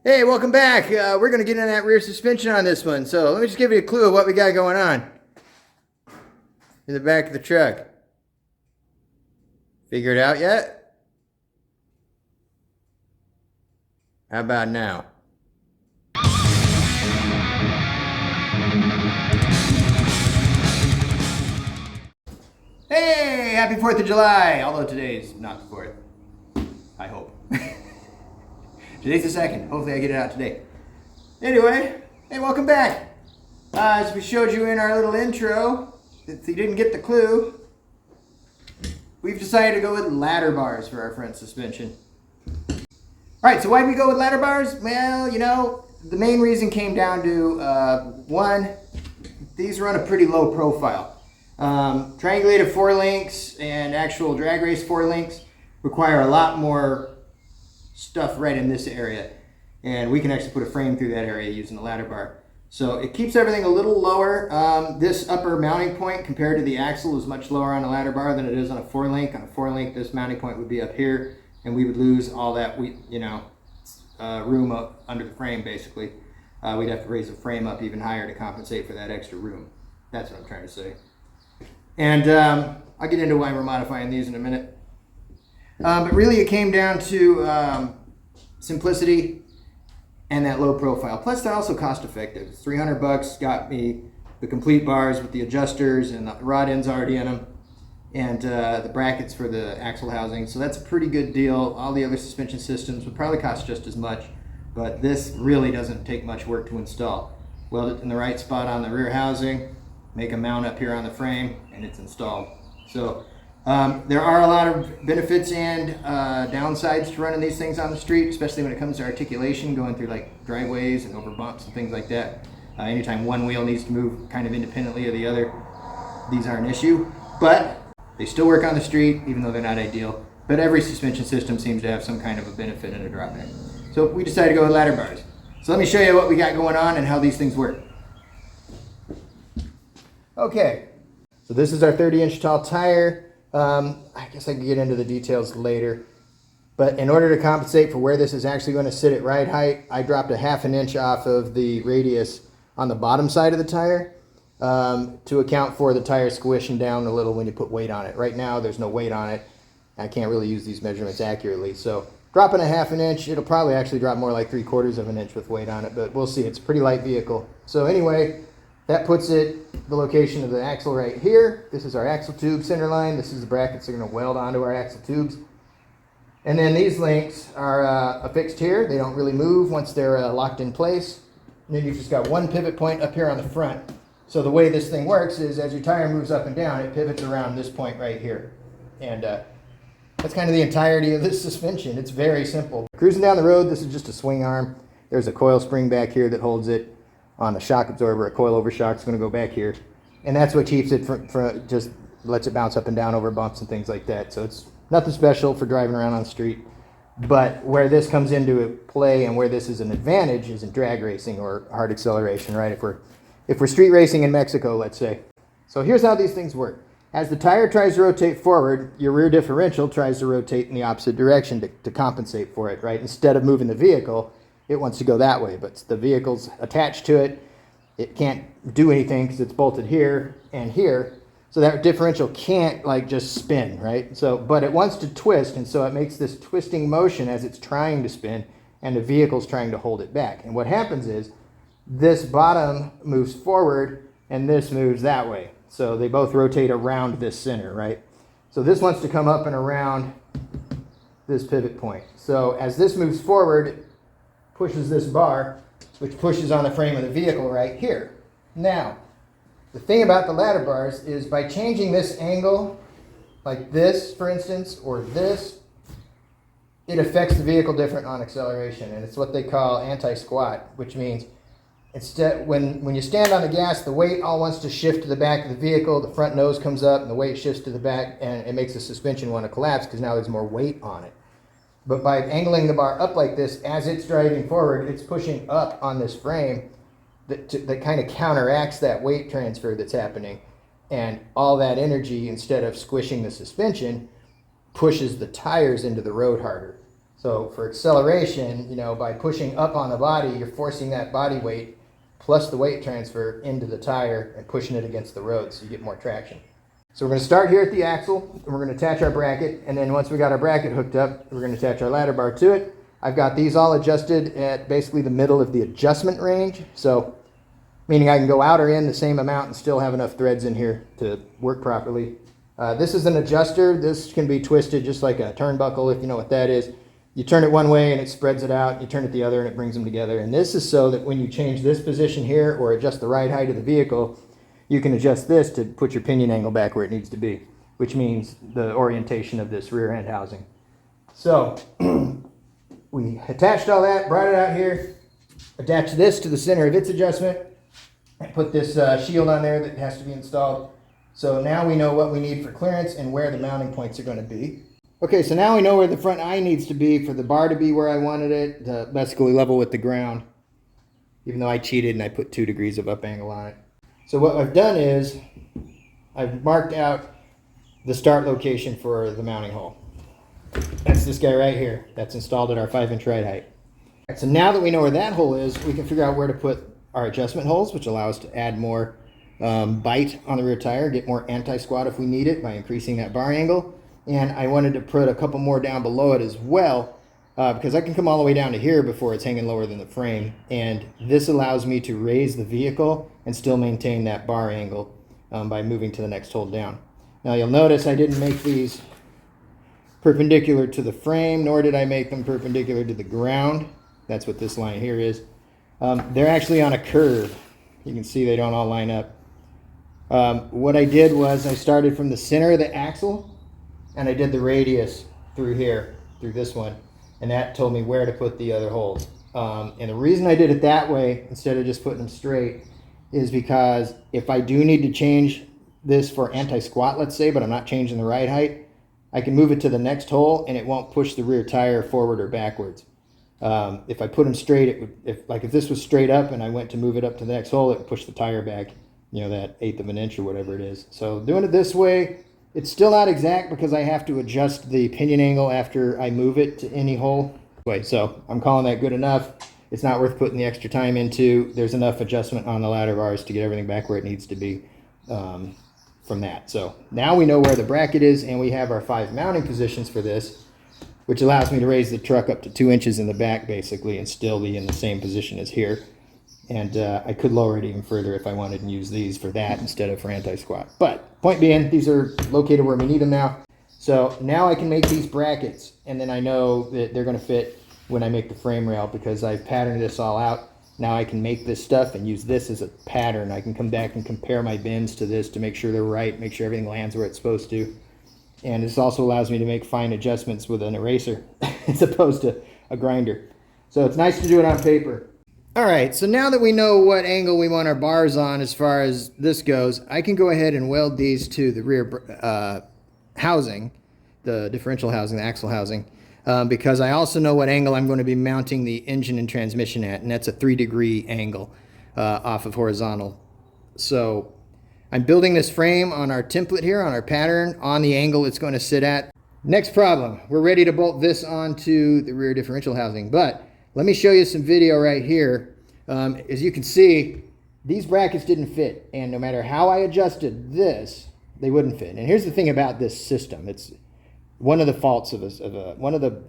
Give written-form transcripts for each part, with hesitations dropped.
Hey, welcome back. We're going to get in that rear suspension on this one. So let me just give you a clue of what we got going on in the back of the truck. Figure it out yet? How about now? Hey, happy 4th of July. Although today's not the 4th. I hope. Today's the 2nd. Hopefully I get it out today. Anyway, hey, welcome back. As we showed you in our little intro, if you didn't get the clue, we've decided to go with ladder bars for our front suspension. Alright, so why did we go with ladder bars? Well, the main reason came down to, one, these run a pretty low profile. Triangulated 4-links and actual drag race 4-links require a lot more stuff right in this area, and we can actually put a frame through that area using a ladder bar. So it keeps everything a little lower. This upper mounting point compared to the axle is much lower on a ladder bar than it is on a 4-link. On a 4-link, this mounting point would be up here, and we would lose all that room up under the frame. Basically, we'd have to raise the frame up even higher to compensate for that extra room. That's what I'm trying to say. And I'll get into why we're modifying these in a minute. But really it came down to simplicity and that low profile. Plus they're also cost effective. It's $300, got me the complete bars with the adjusters and the rod ends already in them, and the brackets for the axle housing. So that's a pretty good deal. All the other suspension systems would probably cost just as much, but this really doesn't take much work to install. Weld it in the right spot on the rear housing, make a mount up here on the frame, and it's installed. So there are a lot of benefits and downsides to running these things on the street, especially when it comes to articulation, going through like driveways and over bumps and things like that. Anytime one wheel needs to move kind of independently of the other, these aren't an issue. But they still work on the street, even though they're not ideal. But every suspension system seems to have some kind of a benefit and a drawback. So we decided to go with ladder bars. So let me show you what we got going on and how these things work. Okay, so this is our 30-inch tall tire. I guess I can get into the details later, but in order to compensate for where this is actually going to sit at ride height, I dropped a 1/2 inch off of the radius on the bottom side of the tire to account for the tire squishing down a little when you put weight on it. Right now there's no weight on it. I can't really use these measurements accurately, so dropping a 1/2 inch, it'll probably actually drop more like 3/4 of an inch with weight on it, but we'll see. It's a pretty light vehicle. So anyway, that puts the location of the axle right here. This is our axle tube center line. This is the brackets that are going to weld onto our axle tubes. And then these links are affixed here. They don't really move once they're locked in place. And then you've just got one pivot point up here on the front. So the way this thing works is as your tire moves up and down, it pivots around this point right here. And that's kind of the entirety of this suspension. It's very simple. Cruising down the road, this is just a swing arm. There's a coil spring back here that holds it. On the shock absorber, a coilover shock is going to go back here, and that's what keeps it from just lets it bounce up and down over bumps and things like that. So it's nothing special for driving around on the street. But where this comes into play and where this is an advantage is in drag racing or hard acceleration, right? If we're street racing in Mexico, let's say. So here's how these things work. As the tire tries to rotate forward, your rear differential tries to rotate in the opposite direction to compensate for it, right? Instead of moving the vehicle, it wants to go that way, but the vehicle's attached to it. It can't do anything because it's bolted here and here. So that differential can't just spin, right? So, but it wants to twist, and so it makes this twisting motion as it's trying to spin, and the vehicle's trying to hold it back. And what happens is this bottom moves forward and this moves that way. So they both rotate around this center, right? So this wants to come up and around this pivot point. So as this moves forward, pushes this bar, which pushes on the frame of the vehicle right here. Now, the thing about the ladder bars is by changing this angle, like this, for instance, or this, it affects the vehicle different on acceleration, and it's what they call anti-squat, which means instead, when you stand on the gas, the weight all wants to shift to the back of the vehicle, the front nose comes up, and the weight shifts to the back, and it makes the suspension want to collapse because now there's more weight on it. But by angling the bar up like this, as it's driving forward, it's pushing up on this frame that kind of counteracts that weight transfer that's happening. And all that energy, instead of squishing the suspension, pushes the tires into the road harder. So for acceleration, you know, by pushing up on the body, you're forcing that body weight plus the weight transfer into the tire and pushing it against the road so you get more traction. So we're going to start here at the axle, and we're going to attach our bracket, and then once we got our bracket hooked up, we're going to attach our ladder bar to it. I've got these all adjusted at basically the middle of the adjustment range, so meaning I can go out or in the same amount and still have enough threads in here to work properly. This is an adjuster. This can be twisted just like a turnbuckle, if you know what that is. You turn it one way and it spreads it out. You turn it the other and it brings them together. And this is so that when you change this position here or adjust the ride height of the vehicle, you can adjust this to put your pinion angle back where it needs to be, which means the orientation of this rear end housing. So we attached all that, brought it out here, attached this to the center of its adjustment, and put this shield on there that has to be installed. So now we know what we need for clearance and where the mounting points are going to be. Okay, so now we know where the front eye needs to be for the bar to be where I wanted it, to basically level with the ground, even though I cheated and I put 2 degrees of up angle on it. So what I've done is I've marked out the start location for the mounting hole. That's this guy right here. That's installed at our 5-inch ride height. Right, so now that we know where that hole is, we can figure out where to put our adjustment holes, which allow us to add more bite on the rear tire, get more anti-squat if we need it by increasing that bar angle. And I wanted to put a couple more down below it as well, because I can come all the way down to here before it's hanging lower than the frame. And this allows me to raise the vehicle and still maintain that bar angle by moving to the next hole down. Now you'll notice I didn't make these perpendicular to the frame, nor did I make them perpendicular to the ground. That's what this line here is. They're actually on a curve. You can see they don't all line up. What I did was I started from the center of the axle and I did the radius through here, through this one, and that told me where to put the other holes. And the reason I did it that way instead of just putting them straight is because if I do need to change this for anti-squat, let's say, but I'm not changing the ride height, I can move it to the next hole and it won't push the rear tire forward or backwards. If I put them straight, it would, if this was straight up and I went to move it up to the next hole, it would push the tire back, you know, that 1/8 of an inch or whatever it is. So doing it this way, it's still not exact because I have to adjust the pinion angle after I move it to any hole. So I'm calling that good enough. It's not worth putting the extra time into. There's enough adjustment on the ladder bars to get everything back where it needs to be from that. So now we know where the bracket is and we have our 5 mounting positions for this, which allows me to raise the truck up to 2 inches in the back basically and still be in the same position as here. And I could lower it even further if I wanted and use these for that instead of for anti-squat. But point being, these are located where we need them now. So now I can make these brackets, and then I know that they're going to fit when I make the frame rail because I've patterned this all out. Now I can make this stuff and use this as a pattern. I can come back and compare my bends to this to make sure they're right, make sure everything lands where it's supposed to. And this also allows me to make fine adjustments with an eraser as opposed to a grinder. So it's nice to do it on paper. All right, so now that we know what angle we want our bars on as far as this goes, I can go ahead and weld these to the rear housing, the differential housing, the axle housing, because I also know what angle I'm going to be mounting the engine and transmission at, and that's a 3-degree angle off of horizontal. So I'm building this frame on our template here, on our pattern, on the angle it's going to sit at. Next problem, we're ready to bolt this onto the rear differential housing, but let me show you some video right here. As you can see, these brackets didn't fit, and no matter how I adjusted this, they wouldn't fit. And here's the thing about this system. It's one of the faults of one of the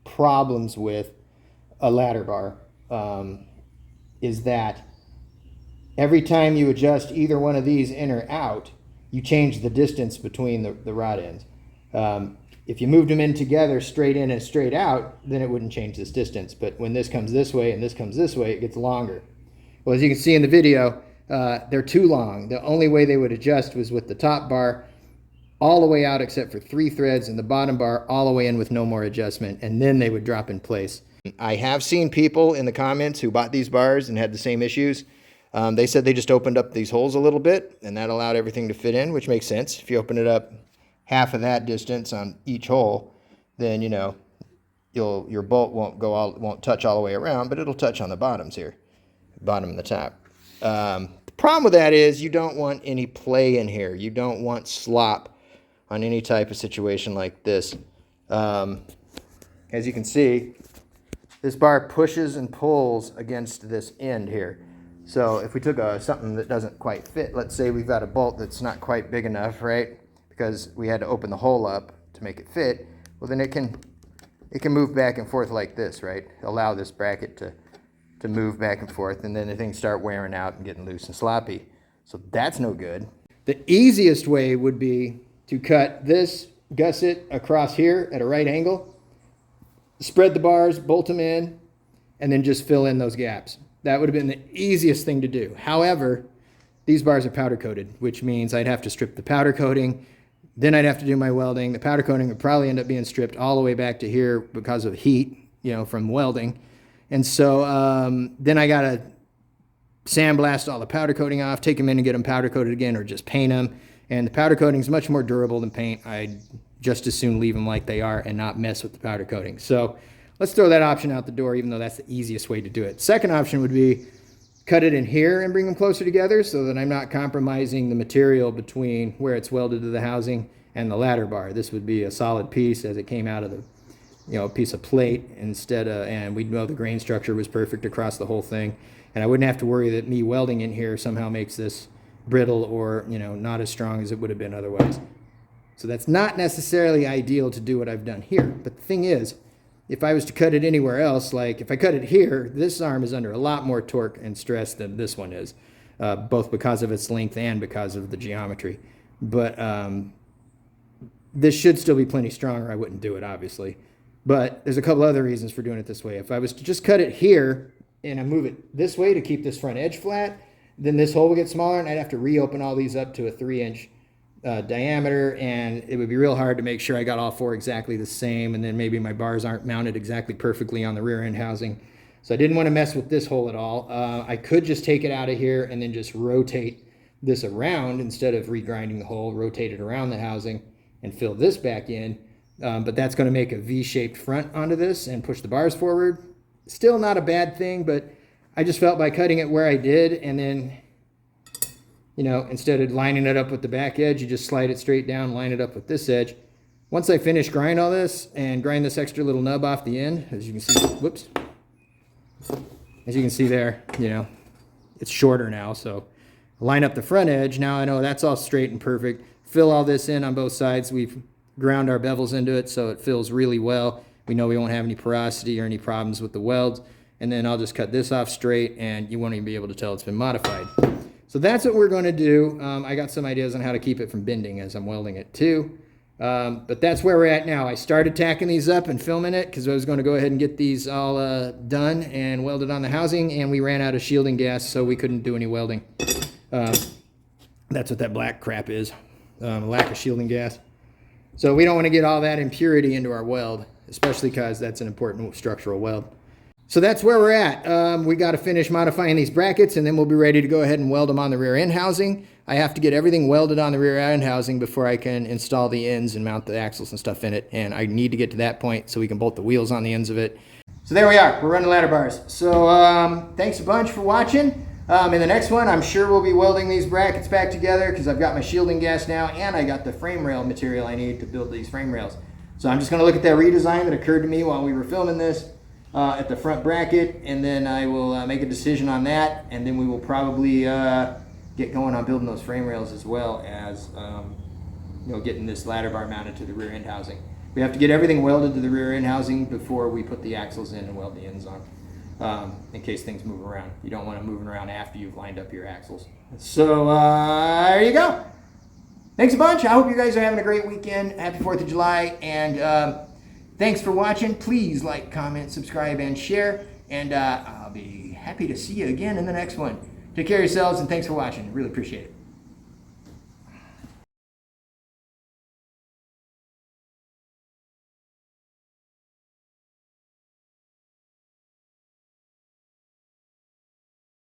problems with a ladder bar is that every time you adjust either one of these in or out, you change the distance between the rod ends. If you moved them in together, straight in and straight out, then it wouldn't change this distance. But when this comes this way and this comes this way, it gets longer. Well, as you can see in the video, they're too long. The only way they would adjust was with the top bar all the way out except for 3 threads and the bottom bar all the way in with no more adjustment, and then they would drop in place. I have seen people in the comments who bought these bars and had the same issues. They said they just opened up these holes a little bit and that allowed everything to fit in, which makes sense. If you open it up half of that distance on each hole, then you know your bolt won't touch all the way around, but it'll touch on the bottoms here, bottom and the top. The problem with that is you don't want any play in here. You don't want slop on any type of situation like this. as you can see, this bar pushes and pulls against this end here. So if we took something that doesn't quite fit, let's say we've got a bolt that's not quite big enough, right? Because we had to open the hole up to make it fit. Well, then it can move back and forth like this, right? Allow this bracket to move back and forth, and then the things start wearing out and getting loose and sloppy. So that's no good. The easiest way would be to cut this gusset across here at a right angle, spread the bars, bolt them in, and then just fill in those gaps. That would have been the easiest thing to do. However, these bars are powder coated, which means I'd have to strip the powder coating. Then I'd have to do my welding. The powder coating would probably end up being stripped all the way back to here because of heat, from welding. And so then I got to sandblast all the powder coating off, take them in and get them powder coated again, or just paint them. And the powder coating is much more durable than paint. I'd just as soon leave them like they are and not mess with the powder coating. So let's throw that option out the door, even though that's the easiest way to do it. Second option would be cut it in here and bring them closer together so that I'm not compromising the material between where it's welded to the housing and the ladder bar. This would be a solid piece as it came out of the a piece of plate instead of, and we'd know the grain structure was perfect across the whole thing. And I wouldn't have to worry that me welding in here somehow makes this brittle or, not as strong as it would have been otherwise. So that's not necessarily ideal to do what I've done here. But the thing is, if I was to cut it anywhere else, like if I cut it here, this arm is under a lot more torque and stress than this one is, both because of its length and because of the geometry. But this should still be plenty stronger. I wouldn't do it, obviously. But there's a couple other reasons for doing it this way. If I was to just cut it here and I move it this way to keep this front edge flat, then this hole would get smaller and I'd have to reopen all these up to a 3-inch diameter, and it would be real hard to make sure I got all four exactly the same, and then maybe my bars aren't mounted exactly perfectly on the rear end housing. So I didn't want to mess with this hole at all. I could just take it out of here and then just rotate this around instead of regrinding the hole, rotate it around the housing and fill this back in. But that's going to make a V-shaped front onto this and push the bars forward. Still not a bad thing, but I just felt by cutting it where I did and then, instead of lining it up with the back edge, you just slide it straight down, line it up with this edge. Once I finish grind all this and grind this extra little nub off the end, as you can see, whoops. As you can see there, it's shorter now, so line up the front edge. Now I know that's all straight and perfect. Fill all this in on both sides. We've ground our bevels into it so it fills really well. We know we won't have any porosity or any problems with the welds. And then I'll just cut this off straight and you won't even be able to tell it's been modified. So that's what we're going to do. I got some ideas on how to keep it from bending as I'm welding it too. But that's where we're at now. I started tacking these up and filming it because I was going to go ahead and get these all done and welded on the housing, and we ran out of shielding gas, so we couldn't do any welding. That's what that black crap is, lack of shielding gas. So we don't want to get all that impurity into our weld, especially because that's an important structural weld. So that's where we're at. We got to finish modifying these brackets, and then we'll be ready to go ahead and weld them on the rear end housing. I have to get everything welded on the rear end housing before I can install the ends and mount the axles and stuff in it. And I need to get to that point so we can bolt the wheels on the ends of it. So there we are. We're running ladder bars. So thanks a bunch for watching. In the next one, I'm sure we'll be welding these brackets back together because I've got my shielding gas now and I got the frame rail material I need to build these frame rails. So I'm just going to look at that redesign that occurred to me while we were filming this at the front bracket, and then I will make a decision on that, and then we will probably get going on building those frame rails as well as getting this ladder bar mounted to the rear end housing. We have to get everything welded to the rear end housing before we put the axles in and weld the ends on, in case things move around. You don't want them moving around after you've lined up your axles. So there you go. Thanks a bunch. I hope you guys are having a great weekend. Happy 4th of July. And thanks for watching. Please like, comment, subscribe, and share. And I'll be happy to see you again in the next one. Take care of yourselves, and thanks for watching. Really appreciate it.